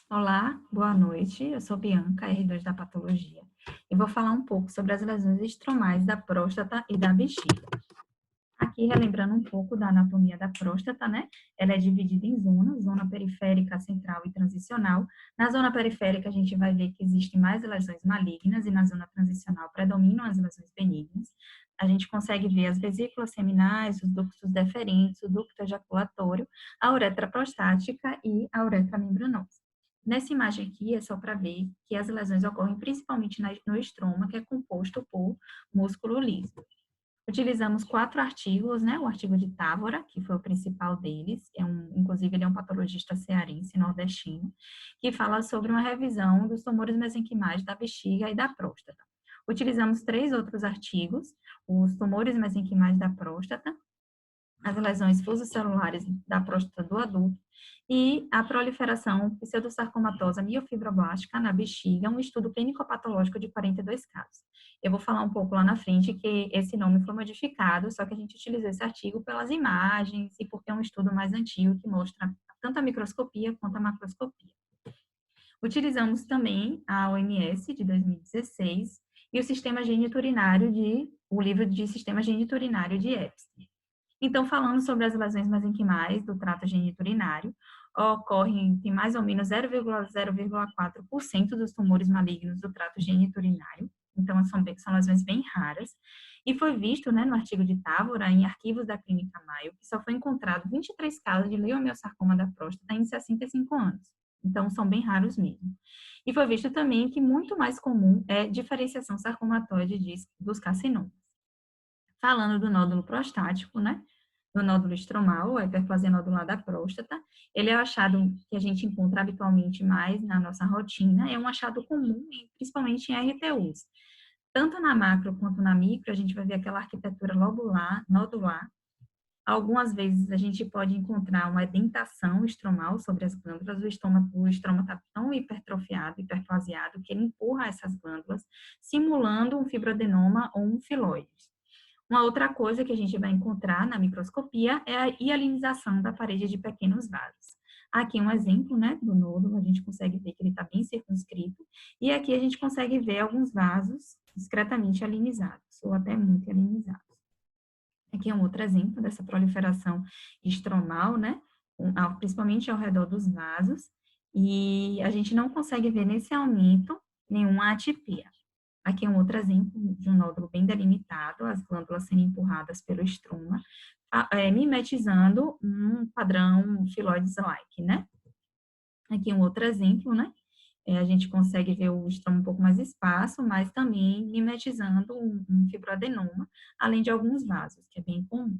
Olá, boa noite. Eu sou Bianca, R2 da Patologia, e vou falar um pouco sobre as lesões estromais da próstata e da bexiga. Aqui, relembrando um pouco da anatomia da próstata, né? Ela é dividida em zonas, zona periférica, central e transicional. Na zona periférica, a gente vai ver que existem mais lesões malignas e na zona transicional predominam as lesões benignas. A gente consegue ver as vesículas seminais, os ductos deferentes, o ducto ejaculatório, a uretra prostática e a uretra membranosa. Nessa imagem aqui é só para ver que as lesões ocorrem principalmente no estroma, que é composto por músculo liso. Utilizamos 4 artigos, né? O artigo de Távora, que foi o principal deles, inclusive ele é um patologista cearense, nordestino, que fala sobre uma revisão dos tumores mesenquimais da bexiga e da próstata. Utilizamos 3 outros artigos, os tumores mesenquimais da próstata, as lesões fusocelulares da próstata do adulto e a proliferação pseudosarcomatosa miofibroblástica na bexiga, um estudo clínico-patológico de 42 casos. Eu vou falar um pouco lá na frente que esse nome foi modificado, só que a gente utilizou esse artigo pelas imagens e porque é um estudo mais antigo que mostra tanto a microscopia quanto a macroscopia. Utilizamos também a OMS de 2016 e o sistema geniturinário o livro de sistema geniturinário de Epstein. Então, falando sobre as lesões mesenquimais do trato geniturinário, ocorrem em mais ou menos 0,4% dos tumores malignos do trato geniturinário. Então, são lesões bem raras. E foi visto, né, no artigo de Távora, em arquivos da Clínica Mayo, que só foi encontrado 23 casos de leiomiosarcoma da próstata em 65 anos. Então, são bem raros mesmo. E foi visto também que muito mais comum é diferenciação sarcomatoide dos carcinomas. Falando do nódulo prostático, né? Do nódulo estromal, a hiperplasia nodular da próstata, ele é o achado que a gente encontra habitualmente mais na nossa rotina, é um achado comum, principalmente em RTUs. Tanto na macro quanto na micro, a gente vai ver aquela arquitetura lobular, nodular. Algumas vezes a gente pode encontrar uma edentação estromal sobre as glândulas, o estroma está tão hipertrofiado, hiperplasiado, que ele empurra essas glândulas, simulando um fibroadenoma ou um filoide. Uma outra coisa que a gente vai encontrar na microscopia é a hialinização da parede de pequenos vasos. Aqui um exemplo, né, do nódulo, a gente consegue ver que ele está bem circunscrito, e aqui a gente consegue ver alguns vasos discretamente hialinizados, ou até muito hialinizados. Aqui é um outro exemplo dessa proliferação estromal, né, principalmente ao redor dos vasos, e a gente não consegue ver nesse aumento nenhuma atipia. Aqui é um outro exemplo de um nódulo bem delimitado, as glândulas sendo empurradas pelo estroma, mimetizando um padrão filoides-like, né? Aqui é um outro exemplo, né? A gente consegue ver o estroma um pouco mais espaço, mas também mimetizando um fibroadenoma, além de alguns vasos, que é bem comum.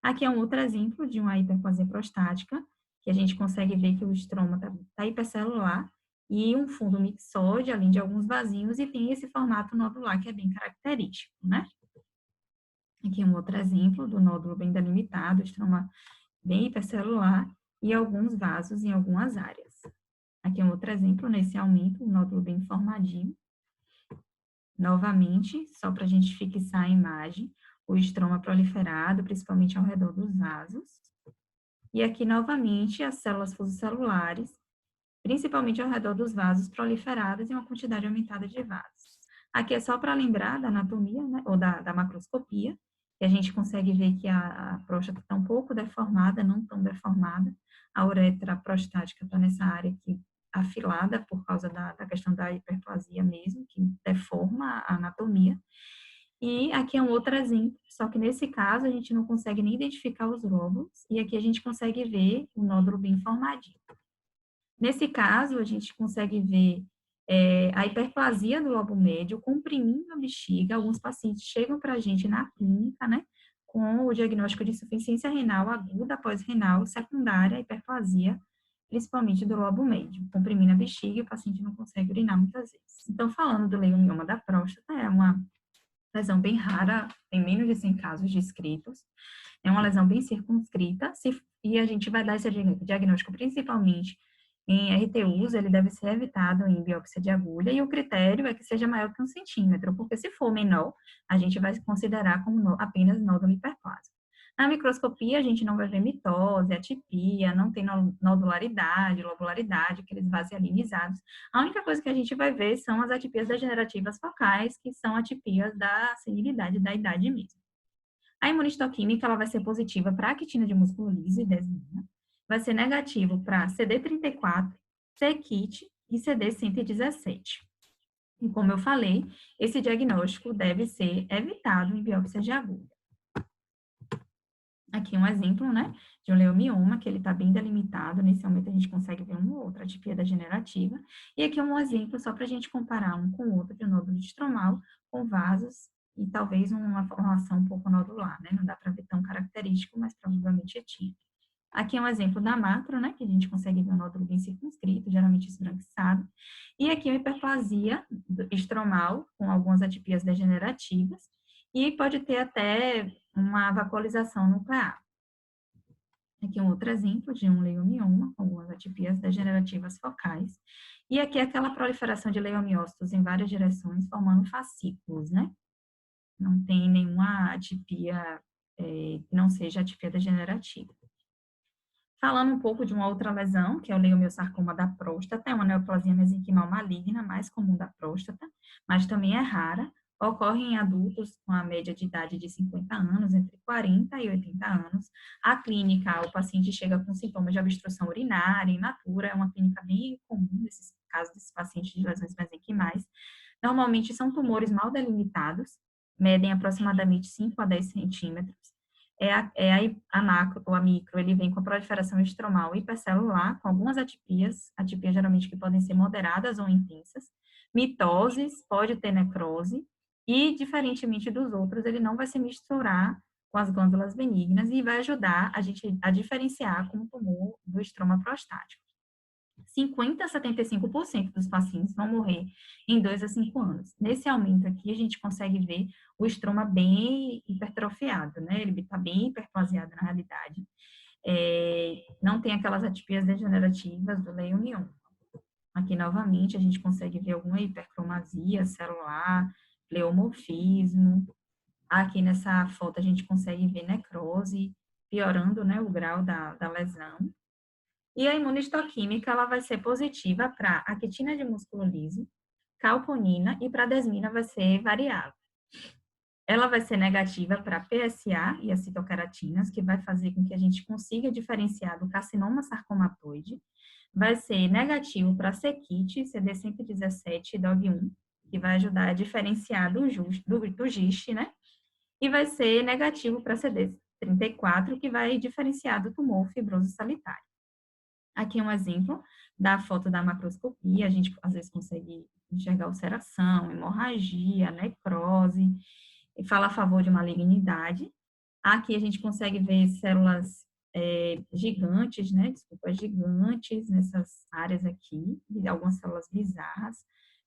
Aqui é um outro exemplo de uma hiperplasia prostática, que a gente consegue ver que o estroma está hipercelular, e um fundo mixoide, além de alguns vasinhos, e tem esse formato nodular que é bem característico, né? Aqui um outro exemplo do nódulo bem delimitado, estroma bem hipercelular, e alguns vasos em algumas áreas. Aqui um outro exemplo, nesse aumento, um nódulo bem formadinho. Novamente, só para a gente fixar a imagem, o estroma proliferado, principalmente ao redor dos vasos. E aqui, novamente, as células fusocelulares, principalmente ao redor dos vasos proliferados e uma quantidade aumentada de vasos. Aqui é só para lembrar da anatomia, né, ou da macroscopia, que a gente consegue ver que a próstata está um pouco deformada, não tão deformada, a uretra prostática está nessa área aqui afilada por causa da questão da hiperplasia mesmo, que deforma a anatomia. E aqui é um outro exemplo, só que nesse caso a gente não consegue nem identificar os lóbulos, e aqui a gente consegue ver o nódulo bem formadinho. Nesse caso, a gente consegue ver a hiperplasia do lobo médio comprimindo a bexiga. Alguns pacientes chegam para a gente na clínica, né, com o diagnóstico de insuficiência renal aguda pós-renal secundária à hiperplasia, principalmente do lobo médio, comprimindo a bexiga e o paciente não consegue urinar muitas vezes. Então, falando do leiomioma da próstata, é uma lesão bem rara, tem menos de 100 casos descritos, é uma lesão bem circunscrita, e a gente vai dar esse diagnóstico principalmente em RTUs, ele deve ser evitado em biópsia de agulha, e o critério é que seja maior que 1 centímetro, porque se for menor, a gente vai considerar como apenas nódulo hiperplásico. Na microscopia, a gente não vai ver mitose, atipia, não tem nodularidade, lobularidade, aqueles vaso-hialinizados. A única coisa que a gente vai ver são as atipias degenerativas focais, que são atipias da senilidade, da idade mesmo. A imunistoquímica, ela vai ser positiva para a quitina de músculo liso e desmina, vai ser negativo para CD34, c-KIT e CD117. E como eu falei, esse diagnóstico deve ser evitado em biópsia de agulha. Aqui um exemplo, né, de um leomioma, que ele está bem delimitado, nesse momento a gente consegue ver uma ou outra atipia degenerativa, e aqui um exemplo só para a gente comparar um com o outro de um nódulo estromal com vasos e talvez uma formação um pouco nodular, né, não dá para ver tão característico, mas provavelmente tinha. Aqui é um exemplo da macro, né, que a gente consegue ver um nódulo bem circunscrito, geralmente esbranquiçado, e aqui a hiperplasia estromal com algumas atipias degenerativas, e pode ter até uma vacuolização nuclear. Aqui um outro exemplo de um leiomioma, com algumas atipias degenerativas focais. E aqui é aquela proliferação de leiomiócitos em várias direções, formando fascículos, né? Não tem nenhuma atipia que não seja atipia degenerativa. Falando um pouco de uma outra lesão, que é o leiomiosarcoma da próstata, é uma neoplasia mesenquimal maligna, mais comum da próstata, mas também é rara. Ocorre em adultos com a média de idade de 50 anos, entre 40 e 80 anos. A clínica, o paciente chega com sintomas de obstrução urinária, imatura, é uma clínica bem comum nesses casos desses pacientes de lesões mesenquimais. Normalmente são tumores mal delimitados, medem aproximadamente 5 a 10 centímetros. A macro ou a micro, ele vem com a proliferação estromal hipercelular, com algumas atipias geralmente que podem ser moderadas ou intensas, mitoses, pode ter necrose, e, diferentemente dos outros, ele não vai se misturar com as glândulas benignas e vai ajudar a gente a diferenciar como tumor do estroma prostático. 50 a 75% dos pacientes vão morrer em 2 a 5 anos. Nesse aumento aqui, a gente consegue ver o estroma bem hipertrofiado, né? Ele está bem hiperplasiado na realidade. Não tem aquelas atipias degenerativas do leiomioma. Aqui, novamente, a gente consegue ver alguma hipercromasia celular, pleomorfismo. Aqui nessa foto, a gente consegue ver necrose, piorando, né, o grau da lesão. E a imunistoquímica, ela vai ser positiva para a quitina de músculo liso, calponina, e para a desmina vai ser variável. Ela vai ser negativa para PSA e as citoqueratinas, que vai fazer com que a gente consiga diferenciar do carcinoma sarcomatoide. Vai ser negativo para c-KIT, CD117 e DOG1, que vai ajudar a diferenciar do GIST, né? E vai ser negativo para CD34, que vai diferenciar do tumor fibroso salitário. Aqui um exemplo da foto da macroscopia, a gente às vezes consegue enxergar ulceração, hemorragia, necrose, e fala a favor de malignidade. Aqui a gente consegue ver células gigantes, né, gigantes nessas áreas aqui, e algumas células bizarras,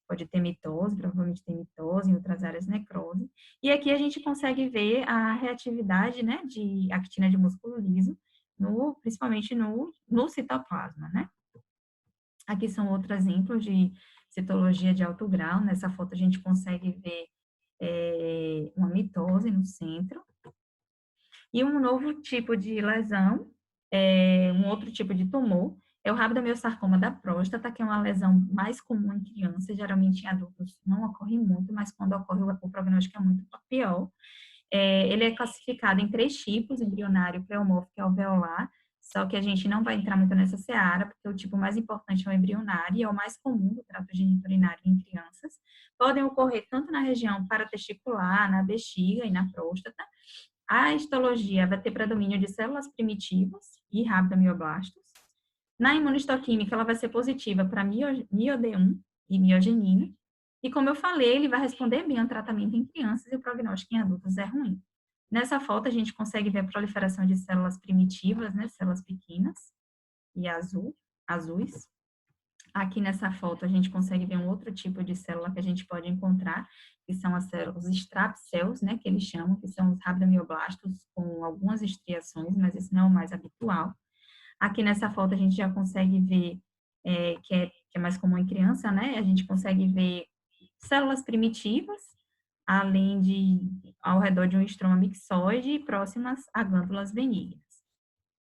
pode ter mitose, provavelmente tem mitose, em outras áreas necrose. E aqui a gente consegue ver a reatividade, né, de actina de músculo liso, principalmente no citoplasma, né? Aqui são outros exemplos de citologia de alto grau. Nessa foto a gente consegue ver uma mitose no centro. E um novo tipo de lesão, um outro tipo de tumor, é o rabdomiosarcoma da próstata, que é uma lesão mais comum em crianças, geralmente em adultos não ocorre muito, mas quando ocorre o prognóstico é muito pior. Ele é classificado em 3 tipos, embrionário, pleomórfico e alveolar, só que a gente não vai entrar muito nessa seara, porque o tipo mais importante é o embrionário e é o mais comum do trato geniturinário em crianças. Podem ocorrer tanto na região paratesticular, na bexiga e na próstata. A histologia vai ter predomínio de células primitivas e rabdomioblastos. Na imunistoquímica, ela vai ser positiva para MIOD1 e miogenina. E como eu falei, ele vai responder bem ao tratamento em crianças e o prognóstico em adultos é ruim. Nessa foto, a gente consegue ver a proliferação de células primitivas, né, células pequenas e azuis. Aqui nessa foto, a gente consegue ver um outro tipo de célula que a gente pode encontrar, que são as células, os strap cells, né, que eles chamam, que são os rabdomioblastos com algumas estriações, mas esse não é o mais habitual. Aqui nessa foto, a gente já consegue ver, que é mais comum em criança, né, a gente consegue ver células primitivas, além de ao redor de um estroma mixoide e próximas a glândulas benignas.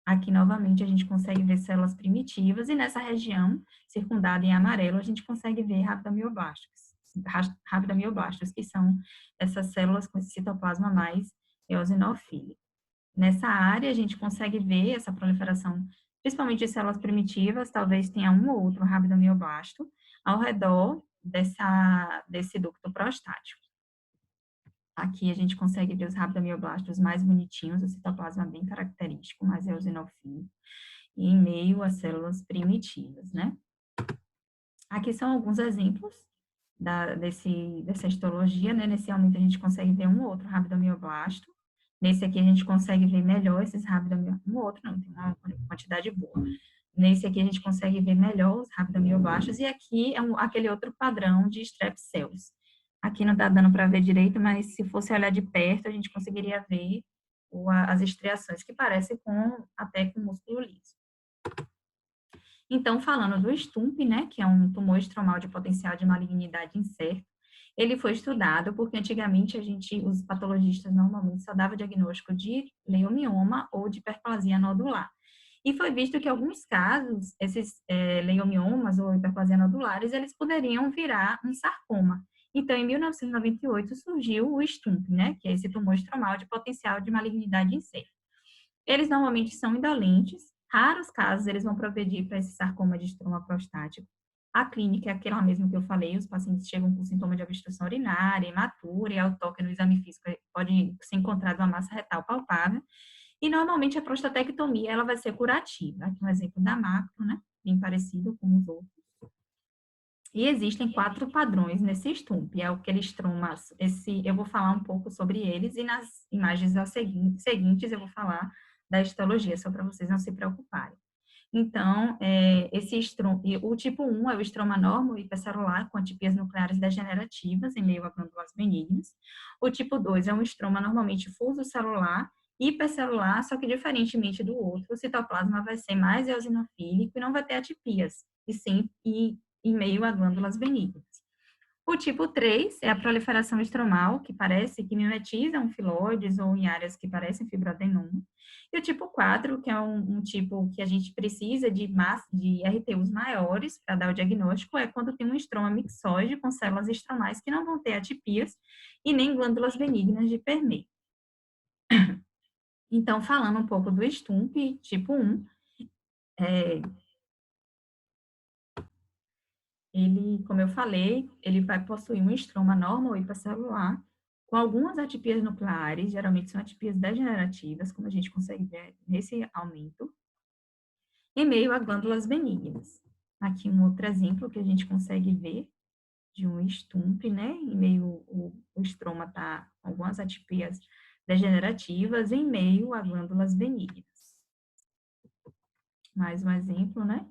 Aqui, novamente, a gente consegue ver células primitivas, e nessa região, circundada em amarelo, a gente consegue ver rabdomyoblastos, que são essas células com esse citoplasma mais eosinofílico. Nessa área, a gente consegue ver essa proliferação, principalmente de células primitivas, talvez tenha um ou outro rabdomyoblasto ao redor desse ducto prostático. Aqui a gente consegue ver os rabdomyoblastos mais bonitinhos, o citoplasma bem característico, mais eosinofílico, e em meio às células primitivas, né? Aqui são alguns exemplos dessa histologia, né? Nesse aumento a gente consegue ver um ou outro rabdomyoblasto. Nesse aqui a gente consegue ver melhor esses rabdomyoblastos. Um outro não, tem uma quantidade boa. Nesse aqui a gente consegue ver melhor os rabdomyoblastos, e aqui é aquele outro padrão de strep cells. Aqui não está dando para ver direito, mas se fosse olhar de perto, a gente conseguiria ver as estriações, que parecem até com músculo liso. Então, falando do STUMP, né, que é um tumor estromal de potencial de malignidade incerto, ele foi estudado porque antigamente os patologistas normalmente só davam diagnóstico de leiomioma ou de hiperplasia nodular. E foi visto que em alguns casos, esses leiomiomas ou hiperplasia nodulares, eles poderiam virar um sarcoma. Então, em 1998, surgiu o STUMP, né, que é esse tumor estromal de potencial de malignidade incerto. Eles normalmente são indolentes, raros casos eles vão progredir para esse sarcoma de estroma prostático. A clínica é aquela mesma que eu falei, os pacientes chegam com sintoma de obstrução urinária, hematura, e ao toque no exame físico pode ser encontrada uma massa retal palpável, e normalmente a prostatectomia ela vai ser curativa. Aqui um exemplo da macro, né, bem parecido com os outros. E existem 4 padrões nesse STUMP, é aquele estroma, eu vou falar um pouco sobre eles, e nas imagens seguintes eu vou falar da histologia, só para vocês não se preocuparem. Então, o tipo 1 é o estroma normo hipercelular com atipias nucleares degenerativas em meio a glândulas benignas. O tipo 2 é um estroma normalmente fuso celular, hipercelular, só que diferentemente do outro, o citoplasma vai ser mais eosinofílico e não vai ter atipias, em meio a glândulas benignas. O tipo 3 é a proliferação estromal, que mimetizam filoides ou em áreas que parecem fibroadenoma. E o tipo 4, que é um tipo que a gente precisa de RTUs maiores para dar o diagnóstico, é quando tem um estroma mixoide com células estromais que não vão ter atipias e nem glândulas benignas de Permet. Então, falando um pouco do STUMP tipo 1, ele, como eu falei, ele vai possuir um estroma normal hipercelular, com algumas atipias nucleares, geralmente são atipias degenerativas, como a gente consegue ver nesse aumento, em meio a glândulas benignas. Aqui um outro exemplo que a gente consegue ver de um STUMP, né? Em meio, o estroma está com algumas atipias degenerativas, em meio a glândulas benignas. Mais um exemplo, né?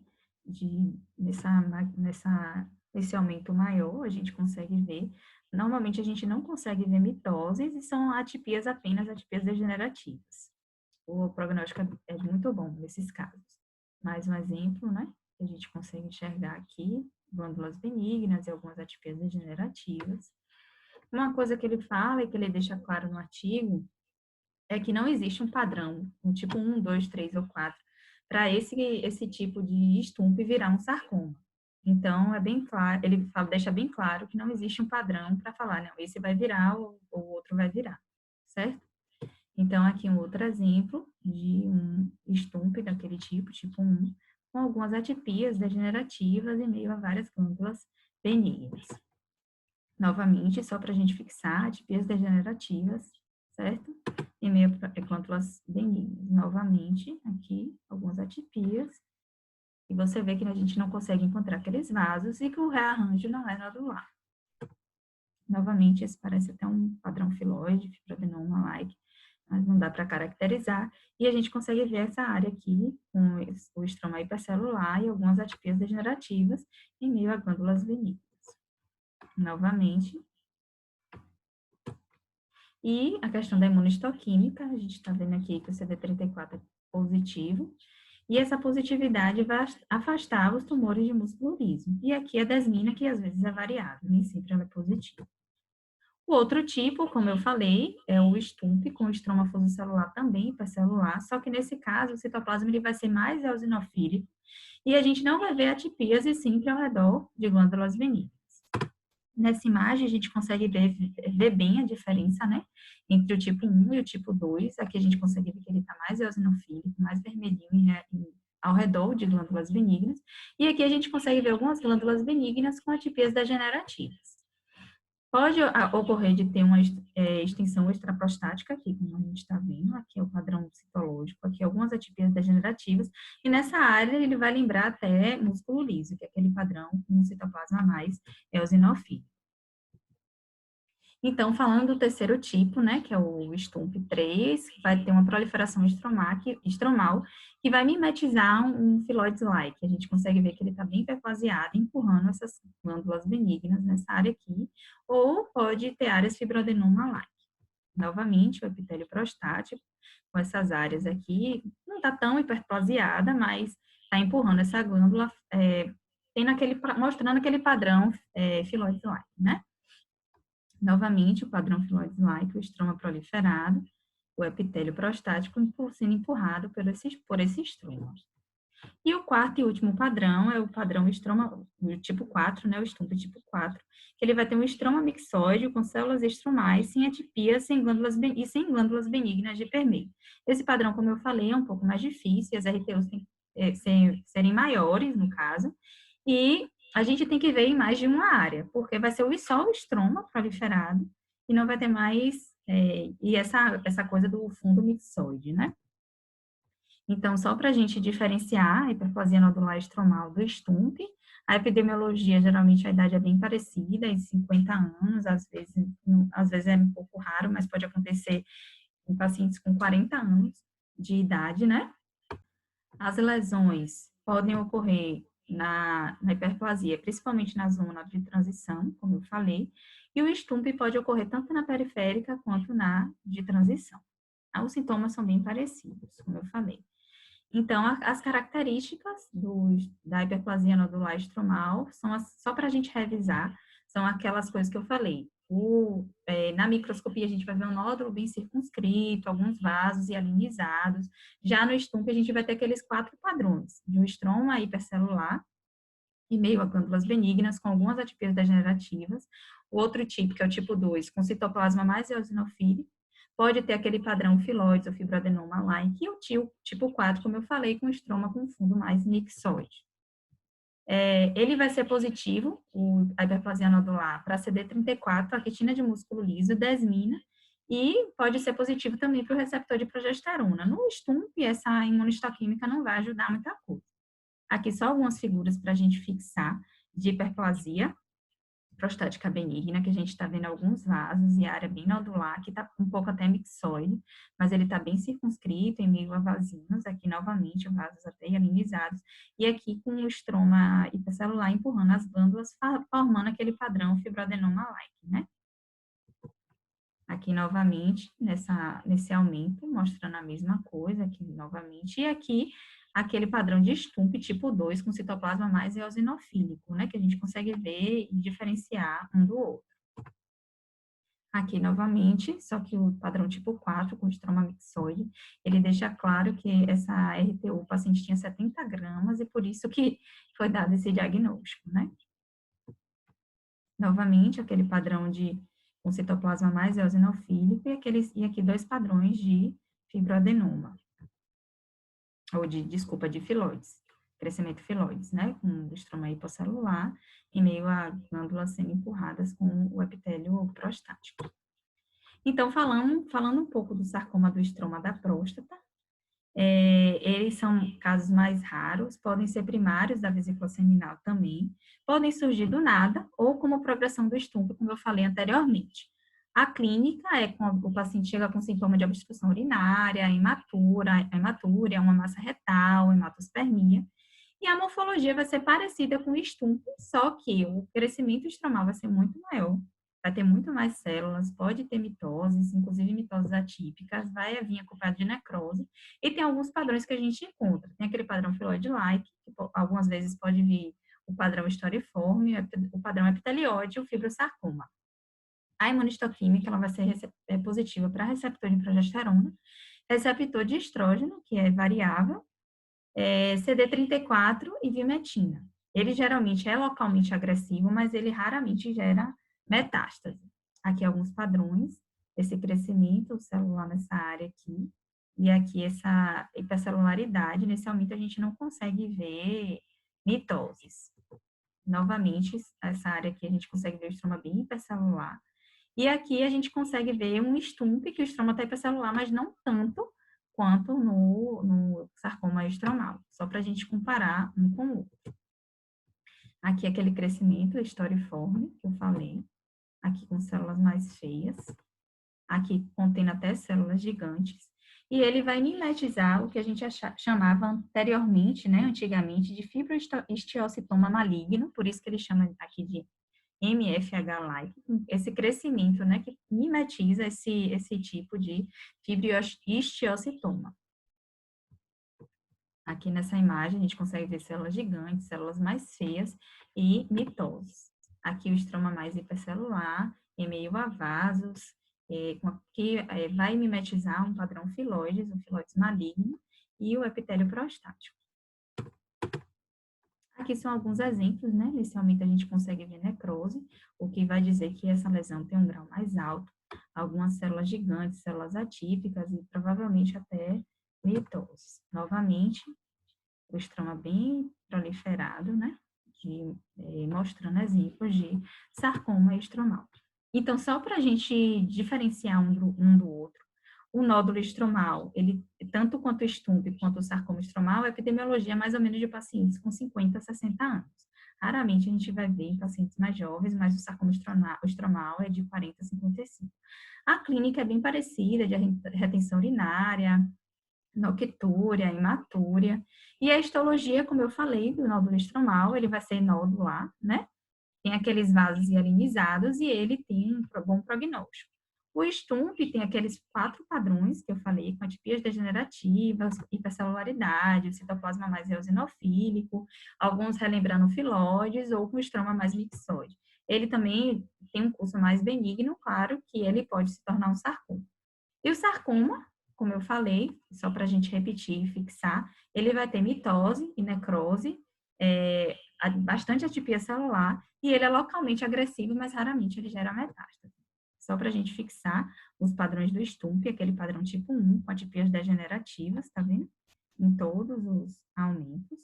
Nesse aumento maior, a gente consegue ver. Normalmente, a gente não consegue ver mitoses e são apenas atipias degenerativas. O prognóstico é muito bom nesses casos. Mais um exemplo, né? Que a gente consegue enxergar aqui, glândulas benignas e algumas atipias degenerativas. Uma coisa que ele fala e que ele deixa claro no artigo é que não existe um padrão, um tipo 1, 2, 3 ou 4, para esse tipo de STUMP virar um sarcoma. Então, é bem claro, deixa bem claro que não existe um padrão para falar, não, esse vai virar ou o outro vai virar, certo? Então, aqui um outro exemplo de um STUMP daquele tipo 1, com algumas atipias degenerativas em meio a várias glândulas benignas. Novamente, só para a gente fixar, atipias degenerativas, certo? Em meio a glândulas benignas. Novamente, aqui, algumas atipias. E você vê que a gente não consegue encontrar aqueles vasos e que o rearranjo não é nodular. Novamente, esse parece até um padrão filoide, fibroadenoma-like, mas não dá para caracterizar. E a gente consegue ver essa área aqui, com o estroma hipercelular e algumas atipias degenerativas em meio a glândulas benignas. Novamente. E a questão da imunistoquímica, a gente está vendo aqui que o CD34 é positivo, e essa positividade vai afastar os tumores de músculo liso. E aqui a desmina, que às vezes é variável, nem sempre ela é positiva. O outro tipo, como eu falei, é o STUMP, com estroma fotocelular também hipercelular, só que nesse caso o citoplasma ele vai ser mais eosinofílico e a gente não vai ver atipias e sempre ao redor de glândulas benignas. Nessa imagem, a gente consegue ver bem a diferença, né, entre o tipo 1 e o tipo 2. Aqui a gente consegue ver que ele está mais eosinofílico, mais vermelhinho ao redor de glândulas benignas. E aqui a gente consegue ver algumas glândulas benignas com atipias degenerativas. Pode ocorrer de ter uma extensão extraprostática aqui, como a gente está vendo, aqui é o padrão citológico, aqui algumas atipias degenerativas, e nessa área ele vai lembrar até músculo liso, que é aquele padrão com citoplasma mais eosinofílico. Então, falando do terceiro tipo, né, que é o STUMP3, que vai ter uma proliferação estromal, que vai mimetizar um Phyllodes-like. A gente consegue ver que ele está bem hiperplasiado, empurrando essas glândulas benignas nessa área aqui, ou pode ter áreas fibroadenoma-like. Novamente, o epitélio prostático, com essas áreas aqui, não está tão hiperplasiada, mas está empurrando essa glândula, mostrando aquele padrão Phyllodes-like, né? Novamente, o padrão Phyllodes-like, o estroma proliferado, o epitélio prostático sendo empurrado por esse estroma. E o quarto e último padrão é o padrão estroma, o tipo 4, né, o STUMP tipo 4, que ele vai ter um estroma mixóide com células estromais, sem atipia sem glândulas benignas de permeio. Esse padrão, como eu falei, é um pouco mais difícil, as RTUs têm que serem maiores, no caso, e a gente tem que ver em mais de uma área, porque vai ser só o estroma proliferado e não vai ter mais, e essa coisa do fundo mixoide, né? Então, só para a gente diferenciar a hiperplasia nodular estromal do STUMP, a epidemiologia, geralmente, a idade é bem parecida, em 50 anos, às vezes é um pouco raro, mas pode acontecer em pacientes com 40 anos de idade, né? As lesões podem ocorrer na hiperplasia, principalmente na zona de transição, como eu falei, e o STUMP pode ocorrer tanto na periférica quanto na de transição. Os sintomas são bem parecidos, como eu falei. Então, as características da hiperplasia nodular estromal são só para a gente revisar, são aquelas coisas que eu falei. Na microscopia, a gente vai ver um nódulo bem circunscrito, alguns vasos hialinizados. Já no STUMP, a gente vai ter aqueles 4 padrões, de um estroma hipercelular, e meio a glândulas benignas, com algumas atipias degenerativas. O outro tipo, que é o tipo 2, com citoplasma mais eosinofílico, pode ter aquele padrão Phyllodes ou fibroadenoma-like, e o tipo 4, como eu falei, com estroma com fundo mais mixoide. Ele vai ser positivo, a hiperplasia nodular, para CD34, a quitina de músculo liso, desmina, e pode ser positivo também para o receptor de progesterona. No STUMP, essa imunistoquímica não vai ajudar muita coisa. Aqui só algumas figuras para a gente fixar de hiperplasia prostática benigna, que a gente está vendo alguns vasos e área bem nodular, que está um pouco até mixoide, mas ele está bem circunscrito em meio a vasinhos, aqui novamente vasos até hialinizados, e aqui com o estroma hipercelular empurrando as glândulas, formando aquele padrão fibroadenoma-like, né? Aqui novamente, nesse aumento, mostrando a mesma coisa, aqui novamente, e aqui aquele padrão de STUMP tipo 2, com citoplasma mais eosinofílico, né, que a gente consegue ver e diferenciar um do outro. Aqui novamente, só que o padrão tipo 4, com estroma mixoide, ele deixa claro que essa RTU, o paciente tinha 70 gramas, e por isso que foi dado esse diagnóstico, né. Novamente, aquele padrão com citoplasma mais eosinofílico, e aqui 2 padrões de fibroadenoma, ou de Phyllodes, crescimento Phyllodes, né, com estroma hipocelular, em meio a glândulas sendo empurradas com o epitélio prostático. Então, falando um pouco do sarcoma do estroma da próstata, eles são casos mais raros, podem ser primários da vesícula seminal também, podem surgir do nada ou como progressão do STUMP, como eu falei anteriormente. A clínica é quando o paciente chega com sintoma de obstrução urinária, hematúria, uma massa retal, hematospermia, e a morfologia vai ser parecida com o STUMP, só que o crescimento estromal vai ser muito maior, vai ter muito mais células, pode ter mitoses, inclusive mitoses atípicas, vai vir acompanhado de necrose, e tem alguns padrões que a gente encontra. Tem aquele padrão Phylloide-like, que algumas vezes pode vir o padrão históriforme, o padrão epitelióide e o fibrosarcoma. A imunistoquímica, ela vai ser positiva para receptor de progesterona, receptor de estrógeno, que é variável, CD34 e vimetina. Ele geralmente é localmente agressivo, mas ele raramente gera metástase. Aqui alguns padrões, esse crescimento celular nessa área aqui, e aqui essa hipercelularidade. Nesse aumento a gente não consegue ver mitoses. Novamente, essa área aqui a gente consegue ver o estroma bem hipercelular. E aqui a gente consegue ver um estumpe, que o estroma está hipercelular, mas não tanto quanto no sarcoma estromal, só para a gente comparar um com o outro. Aqui aquele crescimento históriforme que eu falei, aqui com células mais feias, aqui contendo até células gigantes, e ele vai mimetizar o que a gente chamava anteriormente, né, antigamente, de fibroestiocitoma maligno, por isso que ele chama aqui de MFH-like, esse crescimento, né, que mimetiza esse tipo de fibroestiocitoma. Aqui nessa imagem a gente consegue ver células gigantes, células mais feias e mitoses. Aqui o estroma mais hipercelular, em meio a vasos, que vai mimetizar um padrão filoides, um filoides maligno, e o epitélio prostático. Aqui são alguns exemplos, né? Nesse aumento a gente consegue ver necrose, o que vai dizer que essa lesão tem um grau mais alto, algumas células gigantes, células atípicas e provavelmente até mitose. Novamente, o estroma bem proliferado, né? Mostrando exemplos de sarcoma estromal. Então, só para a gente diferenciar um do outro, o nódulo estromal, ele, tanto quanto o estumpe quanto o sarcoma estromal, a epidemiologia é mais ou menos de pacientes com 50 a 60 anos. Raramente a gente vai ver em pacientes mais jovens, mas o sarcoma estromal é de 40 a 55. A clínica é bem parecida, de retenção urinária, noctúria, hematúria. E a histologia, como eu falei, do nódulo estromal, ele vai ser nodular, né? Tem aqueles vasos hialinizados e ele tem um bom prognóstico. O estumpe tem aqueles 4 padrões que eu falei, com atipias degenerativas, hipercelularidade, o citoplasma mais eosinofílico, alguns relembrando filoides ou com estroma mais mixoide. Ele também tem um curso mais benigno, claro que ele pode se tornar um sarcoma. E o sarcoma, como eu falei, só para a gente repetir e fixar, ele vai ter mitose e necrose, bastante atipia celular, e ele é localmente agressivo, mas raramente ele gera metástase. Só para a gente fixar os padrões do estumpe, aquele padrão tipo 1, com atipias degenerativas, tá vendo? Em todos os aumentos,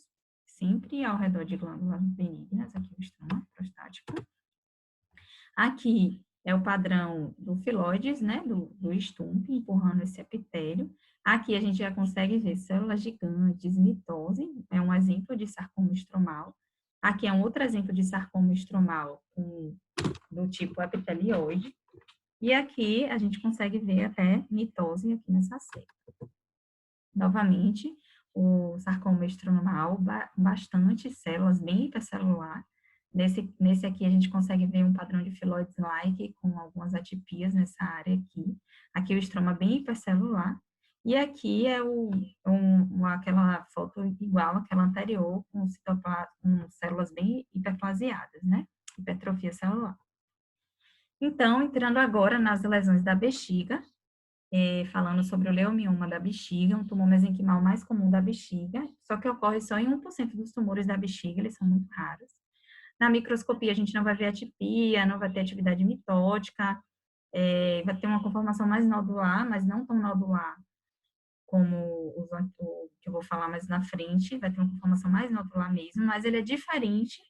sempre ao redor de glândulas benignas, aqui o estroma prostático. Aqui é o padrão do filoides, né, do estumpe, empurrando esse epitélio. Aqui a gente já consegue ver células gigantes, mitose, é um exemplo de sarcoma estromal. Aqui é um outro exemplo de sarcoma estromal do tipo epitelioide. E aqui a gente consegue ver até mitose aqui nessa célula. Novamente, o sarcoma estromal, bastante células, bem hipercelular. Nesse aqui a gente consegue ver um padrão de filoides-like com algumas atipias nessa área aqui. Aqui o estroma bem hipercelular. E aqui é aquela foto igual àquela anterior, com células bem hiperplasiadas, né? Hipertrofia celular. Então, entrando agora nas lesões da bexiga, falando sobre o leomioma da bexiga, um tumor mesenquimal mais comum da bexiga, só que ocorre só em 1% dos tumores da bexiga, eles são muito raros. Na microscopia, a gente não vai ver atipia, não vai ter atividade mitótica, vai ter uma conformação mais nodular, mas não tão nodular como o que eu vou falar mais na frente, vai ter uma conformação mais nodular mesmo, mas ele é diferente.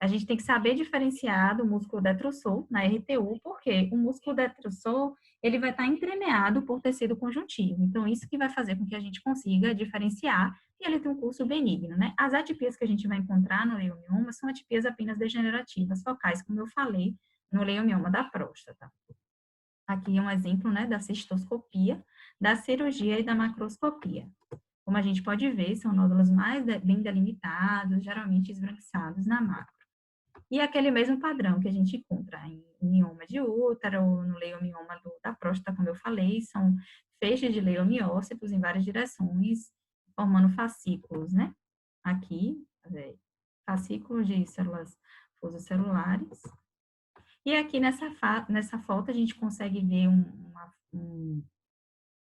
A gente tem que saber diferenciar do músculo detrusor na RTU, porque o músculo detrusor, ele vai estar entremeado por tecido conjuntivo. Então, isso que vai fazer com que a gente consiga diferenciar e ele tem um curso benigno, né? As atipias que a gente vai encontrar no leiomioma são atipias apenas degenerativas, focais, como eu falei, no leiomioma da próstata. Aqui é um exemplo, né, da cistoscopia, da cirurgia e da macroscopia. Como a gente pode ver, são nódulos mais bem delimitados, geralmente esbranquiçados na macro. E aquele mesmo padrão que a gente encontra em mioma de útero, no leiomioma da próstata, como eu falei, são feixes de leiomiócitos em várias direções, formando fascículos, né? Aqui, fascículos de células fotocelulares. E aqui nessa foto a gente consegue ver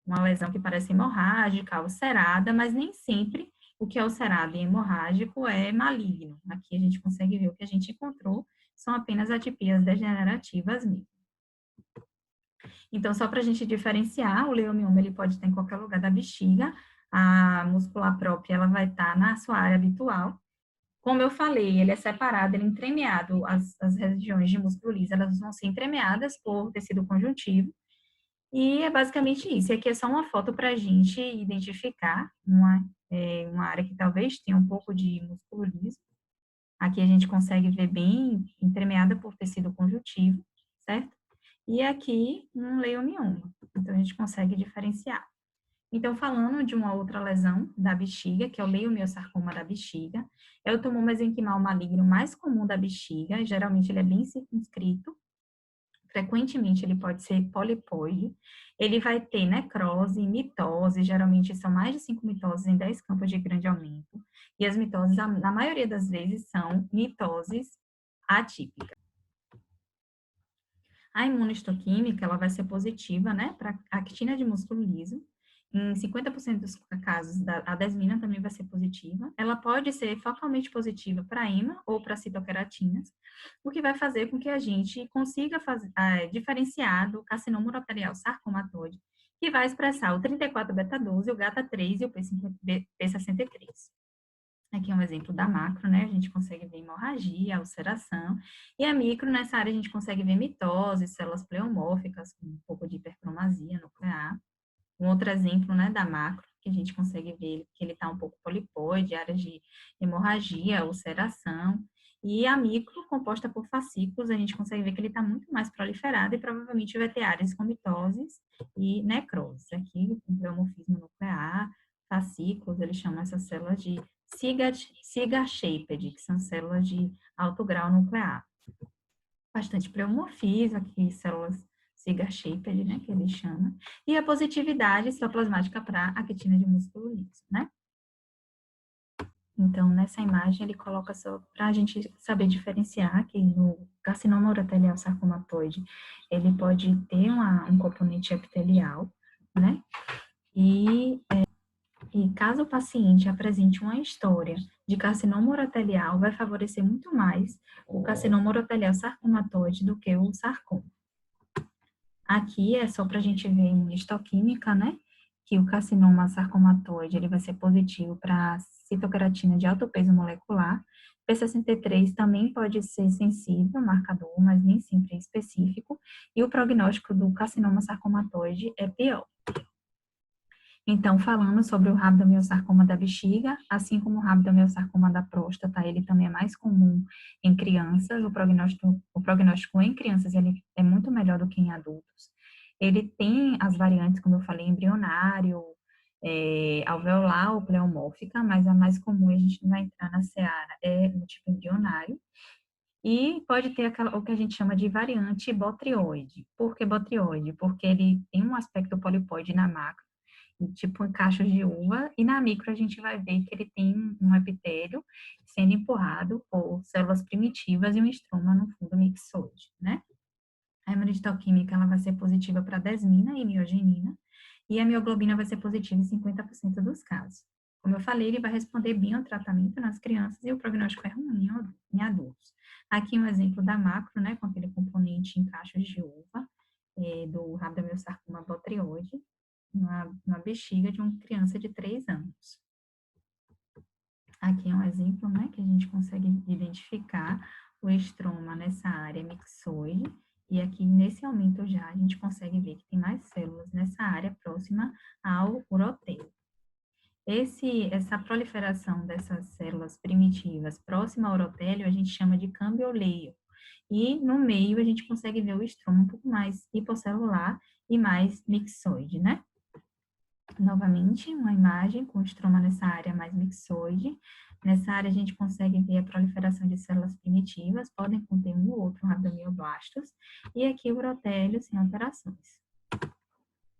uma lesão que parece hemorrágica, ulcerada, mas nem sempre o que é ulcerado e hemorrágico é maligno. Aqui a gente consegue ver o que a gente encontrou são apenas atipias degenerativas mesmo. Então, só para a gente diferenciar, o leiomioma ele pode estar em qualquer lugar da bexiga, a muscular própria ela vai estar na sua área habitual. Como eu falei, ele é separado, ele é entremeado, as regiões de músculo liso, elas vão ser entremeadas por tecido conjuntivo, e é basicamente isso. E aqui é só uma foto para a gente identificar uma área que talvez tenha um pouco de músculo liso. Aqui a gente consegue ver bem entremeada por tecido conjuntivo, certo? E aqui um leiomioma. Então, a gente consegue diferenciar. Então, falando de uma outra lesão da bexiga, que é o leiomiosarcoma da bexiga, é o tumor mesenquimal maligno mais comum da bexiga, geralmente ele é bem circunscrito, frequentemente ele pode ser polipoide, ele vai ter necrose, mitose, geralmente são mais de 5 mitoses em 10 campos de grande aumento, e as mitoses, na maioria das vezes, são mitoses atípicas. A imunohistoquímica, ela vai ser positiva, né, para actina de músculo liso. Em 50% dos casos, a desmina também vai ser positiva. Ela pode ser focalmente positiva para EMA ou para citoqueratinas, o que vai fazer com que a gente consiga diferenciar do carcinoma uroterial sarcomatoide, que vai expressar o 34-beta-12, o GATA3 e o P63. Aqui é um exemplo da macro, né? A gente consegue ver hemorragia, ulceração. E a micro, nessa área, a gente consegue ver mitose, células pleomórficas, com um pouco de hipercromasia nuclear. Um outro exemplo, né, da macro, que a gente consegue ver que ele está um pouco polipoide, áreas de hemorragia, ulceração. E a micro, composta por fascículos, a gente consegue ver que ele está muito mais proliferado e provavelmente vai ter áreas com mitoses e necroses. Aqui, com pleomorfismo nuclear, fascículos, eles chamam essas células de cigar-shaped, que são células de alto grau nuclear. Bastante pleomorfismo, aqui células cigar-shaped, né, que ele chama, e a positividade citoplasmática para a actina de músculo liso, né? Então, nessa imagem, ele coloca só para a gente saber diferenciar que no carcinoma urotelial sarcomatoide, ele pode ter um componente epitelial, né? E caso o paciente apresente uma história de carcinoma urotelial, vai favorecer muito mais o carcinoma urotelial sarcomatoide do que o sarcoma. Aqui é só para a gente ver em histoquímica, né? Que o carcinoma sarcomatoide, ele vai ser positivo para citoqueratina de alto peso molecular. P63 também pode ser sensível, marcador, mas nem sempre é específico. E o prognóstico do carcinoma sarcomatoide é pior. Então, falando sobre o rabdomiosarcoma da bexiga, assim como o rabdomiosarcoma da próstata, ele também é mais comum em crianças, o prognóstico em crianças ele é muito melhor do que em adultos. Ele tem as variantes, como eu falei, embrionário, alveolar ou pleomórfica, mas a mais comum, a gente não vai entrar na seara, é o tipo embrionário. E pode ter o que a gente chama de variante botrioide. Por que botrioide? Porque ele tem um aspecto polipoide na macro, tipo em cachos de uva, e na micro a gente vai ver que ele tem um epitélio sendo empurrado por células primitivas e um estroma no fundo mixoide, né? A hemorragistoquímica, ela vai ser positiva para desmina e miogenina, e a mioglobina vai ser positiva em 50% dos casos. Como eu falei, ele vai responder bem ao tratamento nas crianças e o prognóstico é ruim em adultos. Aqui um exemplo da macro, né, com aquele componente em cachos de uva, do rabdomiosarcoma botrioide, na bexiga de uma criança de 3 anos. Aqui é um exemplo, né, que a gente consegue identificar o estroma nessa área mixoide, e aqui nesse aumento já a gente consegue ver que tem mais células nessa área próxima ao urotélio. Essa proliferação dessas células primitivas próxima ao urotélio a gente chama de cambioleo, e no meio a gente consegue ver o estroma um pouco mais hipocelular e mais mixoide, né? Novamente, uma imagem com estroma nessa área mais mixoide. Nessa área, a gente consegue ver a proliferação de células primitivas, podem conter um ou outro rabdomioblastos, e aqui o urotélio sem alterações.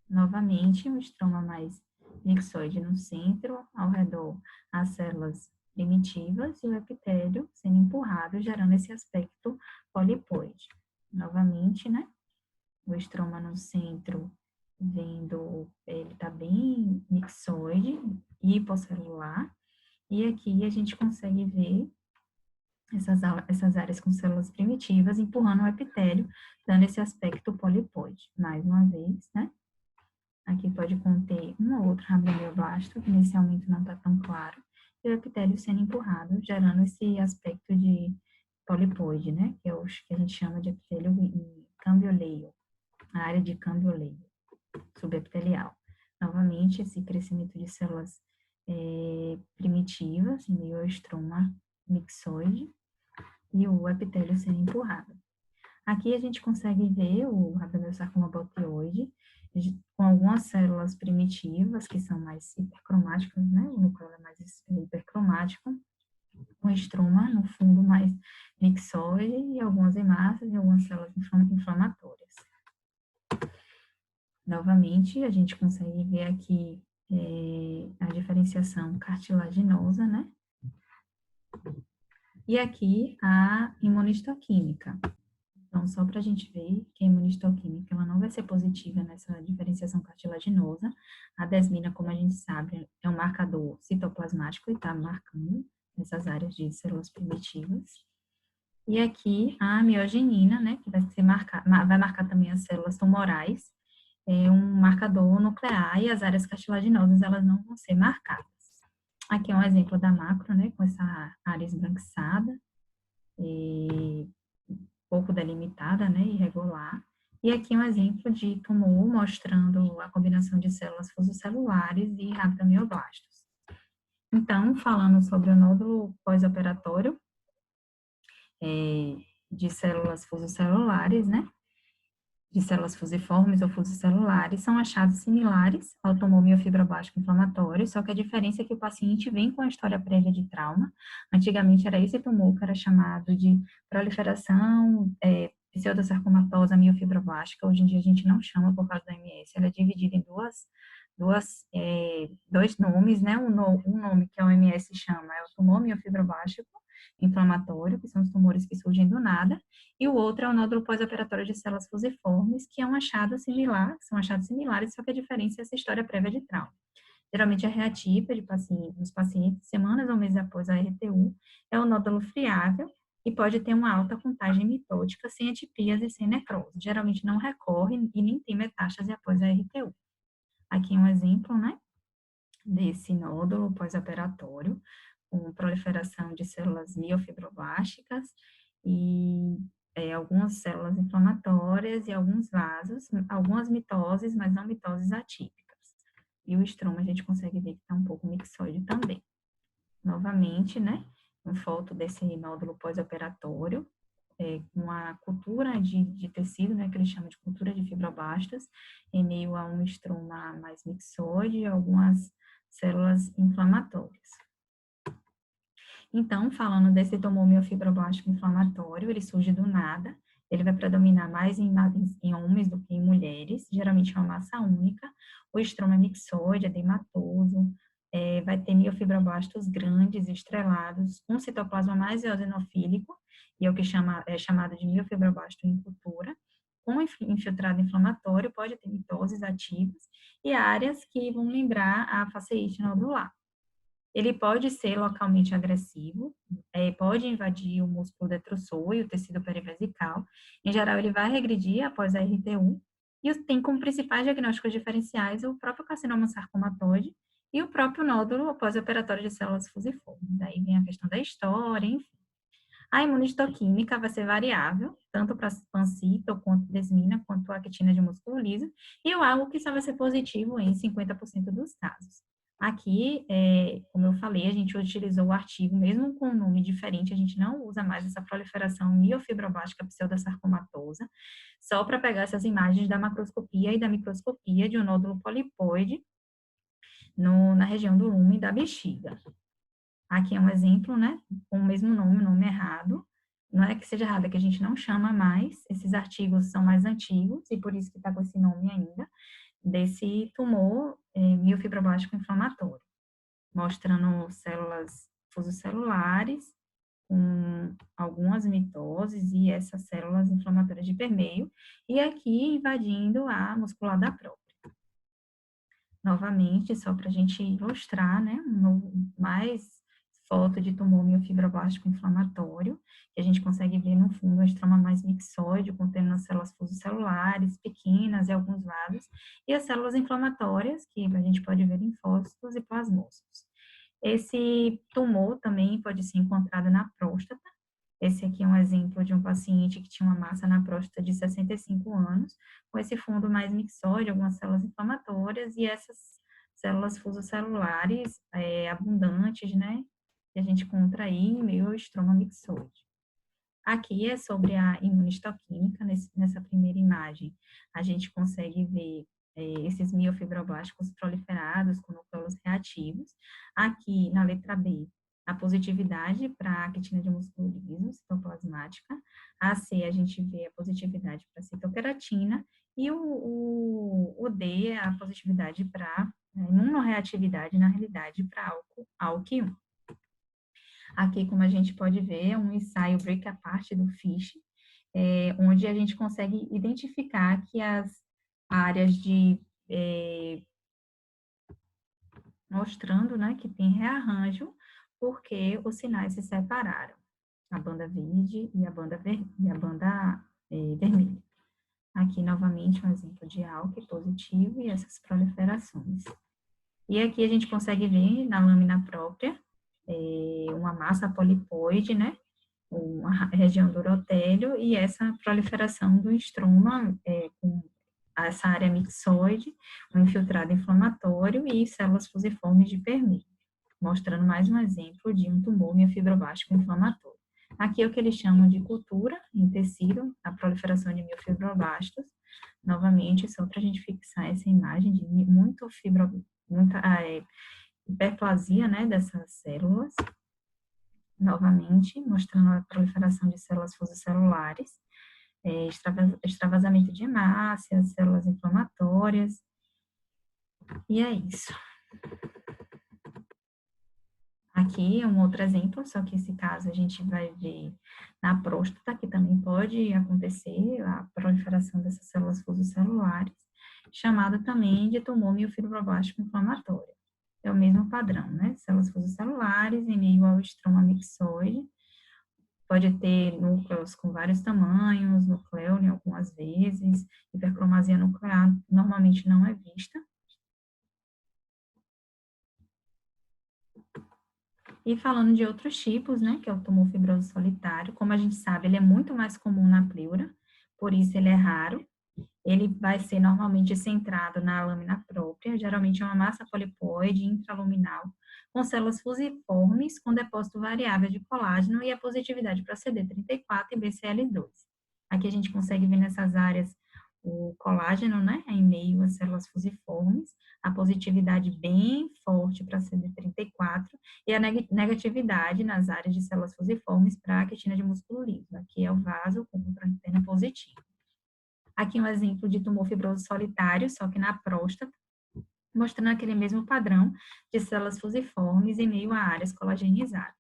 Novamente, um estroma mais mixoide no centro, ao redor as células primitivas e o epitélio sendo empurrado, gerando esse aspecto polipoide. Novamente, né? O estroma no centro, ele tá bem mixoide, hiposcelular. E aqui a gente consegue ver essas áreas com células primitivas empurrando o epitélio, dando esse aspecto polipoide. Mais uma vez, né? Aqui pode conter um ou outro rabdomioblasto, que inicialmente não está tão claro, e o epitélio sendo empurrado, gerando esse aspecto de polipoide, né? Que é o que a gente chama de epitélio cambioleo, a área de cambioleo subepitelial. Novamente, esse crescimento de células primitivas, em meio ao estroma mixoide, e o epitélio sendo empurrado. Aqui a gente consegue ver o rabdomiossarcoma boteoide, com algumas células primitivas, que são mais hipercromáticas, né? O núcleo é mais hipercromático, com estroma no fundo mais mixoide, e algumas hemácias e algumas células inflamatórias. Novamente, a gente consegue ver aqui a diferenciação cartilaginosa, né? E aqui a imunistoquímica. Então, só para a gente ver que a imunistoquímica ela não vai ser positiva nessa diferenciação cartilaginosa. A desmina, como a gente sabe, é um marcador citoplasmático e está marcando essas áreas de células primitivas. E aqui a miogenina, né, que vai marcar também as células tumorais, é um marcador nuclear e as áreas cartilaginosas elas não vão ser marcadas. Aqui é um exemplo da macro, né, com essa área esbranquiçada, pouco delimitada, né, irregular. E aqui um exemplo de tumor mostrando a combinação de células fotocelulares e rabdomioblastos. Então, falando sobre o nódulo pós-operatório de células fotocelulares, né, de células fusiformes ou fusicelulares, são achados similares ao tumor miofibroblástico inflamatório, só que a diferença é que o paciente vem com a história prévia de trauma. Antigamente era esse tumor que era chamado de proliferação pseudosarcomatosa miofibroblástica, hoje em dia a gente não chama por causa da MS, ela é dividida em dois nomes, né? Um nome que a OMS chama é o tumor miofibroblástico inflamatório, que são os tumores que surgem do nada, e o outro é o nódulo pós-operatório de células fusiformes, que é um achado similar, são achados similares, só que a diferença é essa história prévia de trauma. Geralmente a reatípica dos pacientes, semanas ou meses após a RTU, é o nódulo friável e pode ter uma alta contagem mitótica, sem atipias e sem necrose. Geralmente não recorre e nem tem metástase após a RTU. Aqui um exemplo, né, desse nódulo pós-operatório, com proliferação de células miofibroblásticas e algumas células inflamatórias e alguns vasos, algumas mitoses, mas não mitoses atípicas. E o estroma a gente consegue ver que está um pouco mixoide também. Novamente, né, uma foto desse nódulo pós-operatório, com a cultura de tecido, né, que eles chamam de cultura de fibroblastos, em meio a um estroma mais mixoide e algumas células inflamatórias. Então, falando desse tumor miofibroblástico inflamatório, ele surge do nada, ele vai predominar mais em homens do que em mulheres, geralmente é uma massa única, o estroma é mixoide, edematoso, vai ter miofibroblastos grandes, estrelados, um citoplasma mais eosinofílico, e é o que é chamado de miofibroblasto em cultura, com infiltrado inflamatório, pode ter mitoses ativas, e áreas que vão lembrar a faceite nodular. Ele pode ser localmente agressivo, pode invadir o músculo detrusor e o tecido perivesical. Em geral, ele vai regredir após a RTU e tem como principais diagnósticos diferenciais o próprio carcinoma sarcomatoide e o próprio nódulo pós-operatório de células fusiformes. Aí vem a questão da história, enfim. A imunistoquímica vai ser variável, tanto para pancito, quanto desmina, quanto a actina de músculo liso, e o algo que só vai ser positivo em 50% dos casos. Aqui, como eu falei, a gente utilizou o artigo, mesmo com um nome diferente, a gente não usa mais essa proliferação miofibrobástica pseudosarcomatosa, só para pegar essas imagens da macroscopia e da microscopia de um nódulo polipoide na região do lumen da bexiga. Aqui é um exemplo, né, com o mesmo nome, o nome errado. Não é que seja errado, é que a gente não chama mais. Esses artigos são mais antigos e por isso que está com esse nome ainda, desse tumor miofibroblástico inflamatório, mostrando células fusocelulares com algumas mitoses e essas células inflamatórias de permeio, e aqui invadindo a musculada própria. Novamente, só para a gente ilustrar, né, mais foto de tumor miofibroblástico inflamatório, que a gente consegue ver no fundo um estroma mais mixoide, contendo as células fusocelulares, pequenas e alguns vasos, e as células inflamatórias, que a gente pode ver em linfócitos e plasmócitos. Esse tumor também pode ser encontrado na próstata. Esse aqui é um exemplo de um paciente que tinha uma massa na próstata de 65 anos, com esse fundo mais mixóide, algumas células inflamatórias e essas células fusocelulares abundantes, né, que a gente encontra aí em meio ao estroma mixoide. Aqui é sobre a imunistoquímica, nessa primeira imagem, a gente consegue ver esses miofibroblásticos proliferados com núcleos reativos. Aqui, na letra B, a positividade para a actina de músculo liso, citoplasmática. A C, a gente vê a positividade para a citoqueratina. E o D é a positividade para imunorreatividade, na realidade, para ALK1. Aqui, como a gente pode ver, é um ensaio break apart do FISH, onde a gente consegue identificar que as áreas mostrando, né, que tem rearranjo, porque os sinais se separaram, a banda verde e a banda vermelha. Aqui, novamente, um exemplo de ALK positivo e essas proliferações. E aqui a gente consegue ver na lâmina própria uma massa polipoide, né, uma região do urotélio e essa proliferação do estroma com essa área mixoide, um infiltrado inflamatório e células fusiformes de permeio, mostrando mais um exemplo de um tumor miofibroblástico inflamatório. Aqui é o que eles chamam de cultura em tecido, a proliferação de miofibroblastos. Novamente, só para a gente fixar essa imagem de muita hiperplasia, né, dessas células. Novamente, mostrando a proliferação de células fusocelulares, extravasamento de hemácias, células inflamatórias, e é isso. Aqui é um outro exemplo, só que esse caso a gente vai ver na próstata, que também pode acontecer a proliferação dessas células fusocelulares, chamado também de tumor miofibroblástico inflamatório. É o mesmo padrão, né? Células fusocelulares em meio ao estroma mixoide, pode ter núcleos com vários tamanhos, nucleole algumas vezes, hipercromasia nuclear normalmente não é vista. E falando de outros tipos, né, que é o tumor fibroso solitário, como a gente sabe, ele é muito mais comum na pleura, por isso ele é raro. Ele vai ser normalmente centrado na lâmina própria, geralmente é uma massa polipoide intraluminal, com células fusiformes com depósito variável de colágeno e a positividade para CD34 e BCL2. Aqui a gente consegue ver nessas áreas o colágeno, né, em meio às células fusiformes, a positividade bem forte para CD34 e a negatividade nas áreas de células fusiformes para a quitina de músculo liso. Aqui é o vaso com contra-antena positivo. Aqui um exemplo de tumor fibroso solitário, só que na próstata, mostrando aquele mesmo padrão de células fusiformes em meio a áreas colagenizadas.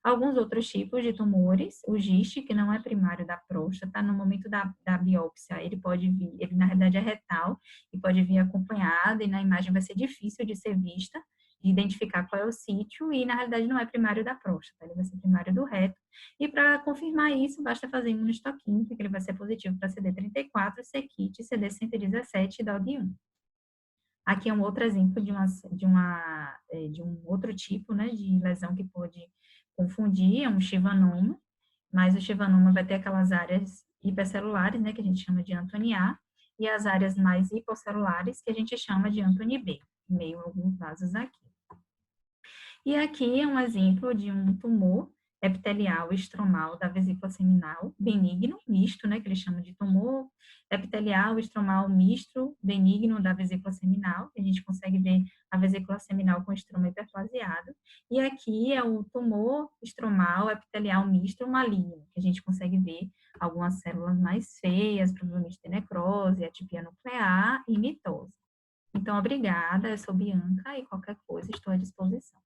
Alguns outros tipos de tumores, o GIST, que não é primário da próstata, no momento da biópsia, ele pode vir, ele na realidade é retal, e pode vir acompanhado, e na imagem vai ser difícil de ser vista, de identificar qual é o sítio, e na realidade não é primário da próstata, ele vai ser primário do reto, e para confirmar isso, basta fazer imunistoquímica, que ele vai ser positivo para CD34, CKIT, CD117 e DOD1. Aqui é um outro exemplo de um outro tipo, né, de lesão que pode confundir, é um chivanoma, mas o chivanoma vai ter aquelas áreas hipercelulares, né, que a gente chama de Anthony A, e as áreas mais hiposcelulares, que a gente chama de Anthony B, meio alguns vasos aqui. E aqui é um exemplo de um tumor epitelial estromal da vesícula seminal benigno, misto, né, que eles chamam de tumor epitelial estromal misto benigno da vesícula seminal. A gente consegue ver a vesícula seminal com estroma hiperplasiado. E aqui é o tumor estromal epitelial misto maligno, que a gente consegue ver algumas células mais feias, provavelmente de necrose, atipia nuclear e mitose. Então, obrigada, eu sou Bianca e qualquer coisa estou à disposição.